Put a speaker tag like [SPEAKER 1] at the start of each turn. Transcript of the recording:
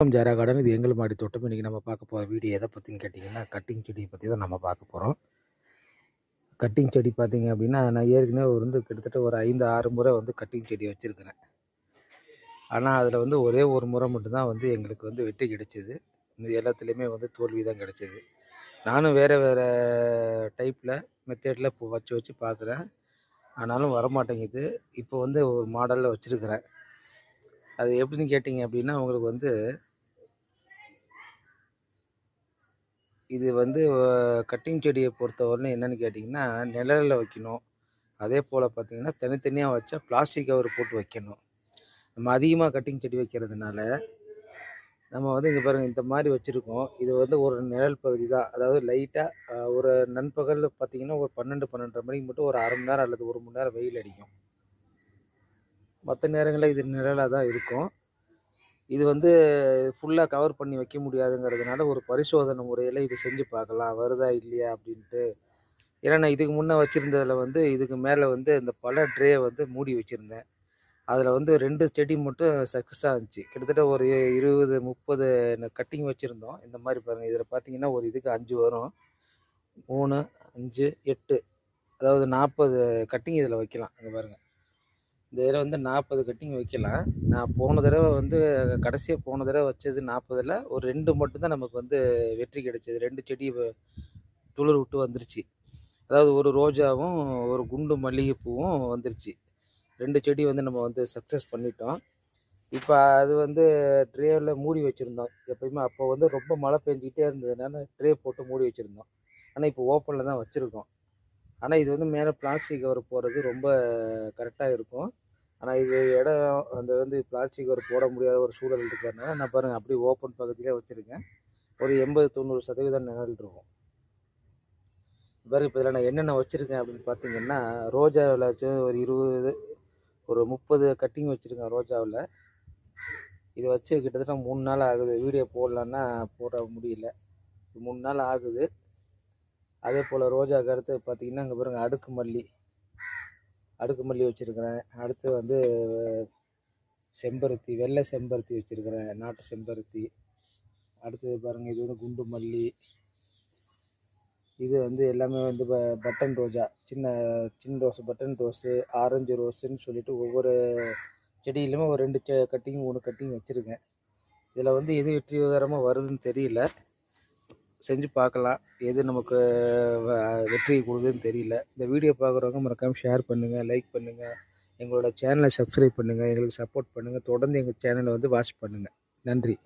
[SPEAKER 1] ஜாரா garden. இது எங்கள் மாடி தோட்டம். இன்றைக்கி நம்ம பார்க்க போகிற வீடியோ எதை பற்றின்னு கேட்டிங்கன்னா, கட்டிங் செடியை பற்றி தான் நம்ம பார்க்க போகிறோம். கட்டிங் செடி பார்த்திங்க அப்படின்னா, நான் ஏற்கனவே கிட்டத்தட்ட ஒரு 5-6 முறை கட்டிங் செடி வச்சுருக்கிறேன். ஆனால் அதில் ஒரே ஒரு முறை மட்டும்தான் எங்களுக்கு வெற்றி கிடைச்சிது. இந்த எல்லாத்துலேயுமே தோல்வி தான் கிடைச்சிது. நானும் வேறு வேறு டைப்பில் மெத்தேடில் இப்போ வச்சு பார்க்குறேன். ஆனாலும் வரமாட்டேங்குது. இப்போ ஒரு மாடலில் வச்சுருக்கிறேன். அது எப்படின்னு கேட்டிங்க அப்படின்னா, உங்களுக்கு இது கட்டிங் செடியை பொறுத்தவரையிலும் என்னென்னு கேட்டிங்கன்னா, நிழலில் வைக்கணும். அதே போல் பார்த்திங்கன்னா, தனித்தனியாக வச்சா பிளாஸ்டிக் கவர் போட்டு வைக்கணும். நம்ம அதிகமாக கட்டிங் செடி வைக்கிறதுனால நம்ம இங்கே பாருங்கள், இந்த மாதிரி வச்சுருக்கோம். இது ஒரு நிழல் பகுதி தான். அதாவது லைட்டாக ஒரு நண்பகலில் பார்த்திங்கன்னா, ஒரு 12-12:30 மணிக்கு மட்டும் ஒரு 1/2 மணி நேரம் அல்லது 1 மணி நேரம் வெயில் அடிக்கும். மற்ற நேரங்களில் இது நிழலாக தான் இருக்கும். இது ஃபுல்லாக கவர் பண்ணி வைக்க முடியாதுங்கிறதுனால ஒரு பரிசோதனை முறையில் இது செஞ்சு பார்க்கலாம், வருதா இல்லையா அப்படின்ட்டு. ஏன்னா நான் இதுக்கு முன்னே வச்சுருந்ததில் இதுக்கு மேலே இந்த பல ட்ரே மூடி வச்சுருந்தேன். அதில் 2 செடி மட்டும் சக்ஸஸாக இருந்துச்சு. கிட்டத்தட்ட ஒரு 20-30 கட்டிங் வச்சுருந்தோம். இந்த மாதிரி பாருங்கள், இதில் பார்த்தீங்கன்னா ஒரு இதுக்கு 5 வரும். 3, 5, 8, அதாவது 40 கட்டிங் இதில் வைக்கலாம். அங்கே பாருங்கள், இந்த இதில் 40 கட்டிங் வைக்கலாம். நான் போன தடவை கடைசியாக போன தடவை வச்சது 40ல் ஒரு 2 மட்டும்தான் நமக்கு வெற்றி கிடைச்சது. 2 செடி துளிர் விட்டு வந்துருச்சு. அதாவது ஒரு ரோஜாவும் ஒரு குண்டு மல்லிகைப்பூவும் வந்துருச்சு. 2 செடி நம்ம சக்ஸஸ் பண்ணிட்டோம். இப்போ அது ட்ரேவில் மூடி வச்சுருந்தோம். எப்போயுமே அப்போ ரொம்ப மழை பெஞ்சிக்கிட்டே இருந்ததுனால ட்ரே போட்டு மூடி வச்சுருந்தோம். ஆனால் இப்போ ஓப்பனில் தான் வச்சுருக்கோம். ஆனால் இது மேலே பிளாஸ்டிக் கவர் போடுறது ரொம்ப கரெக்டாக இருக்கும். ஆனால் இது இடம் அந்த பிளாஸ்டிக் கவர் போட முடியாத ஒரு சூழல் இருக்கிறதுனால நான் பாருங்கள் அப்படியே ஓப்பன் பக்கத்திலே வச்சுருக்கேன். ஒரு 80-90% நிழல் இருக்கும். பாருங்கள், இப்போ இதில் நான் என்னென்ன வச்சுருக்கேன் அப்படின்னு பார்த்தீங்கன்னா, ரோஜாவில் வச்சு ஒரு 30 கட்டிங் வச்சுருக்கேன் ரோஜாவில். இதை வச்சு கிட்டத்தட்ட 3 நாள் ஆகுது. வீடியோ போடலான்னா போட முடியல. 3 நாள் ஆகுது. அதே போல் ரோஜாவுக்கு அடுத்து பார்த்திங்கன்னா, இங்கே பாருங்கள், அடுக்கு மல்லி வச்சுருக்கிறேன். அடுத்து செம்பருத்தி, வெள்ளை செம்பருத்தி வச்சுருக்கிறேன், நாட்டு செம்பருத்தி. அடுத்தது பாருங்கள், இது குண்டு மல்லி. இது எல்லாமே பட்டன் ரோஜா, சின்ன ரோஸு, பட்டன் ரோஸு, ஆரஞ்சு ரோஸுன்னு சொல்லிட்டு ஒவ்வொரு செடியிலுமே ஒரு 2 கட்டிங் 3 கட்டிங் வச்சுருக்கேன். இதில் எது வெற்றிகரமாக வருதுன்னு தெரியல. செஞ்சு பார்க்கலாம், எது நமக்கு வெற்றி கொடுக்குதுன்னு தெரியல. இந்த வீடியோ பார்க்குறவங்க மறக்காமல் ஷேர் பண்ணுங்கள், லைக் பண்ணுங்கள், எங்களோட சேனலை சப்ஸ்கிரைப் பண்ணுங்கள், எங்களுக்கு சப்போர்ட் பண்ணுங்கள். தொடர்ந்து எங்கள் சேனலை வாட்ச் பண்ணுங்கள். நன்றி.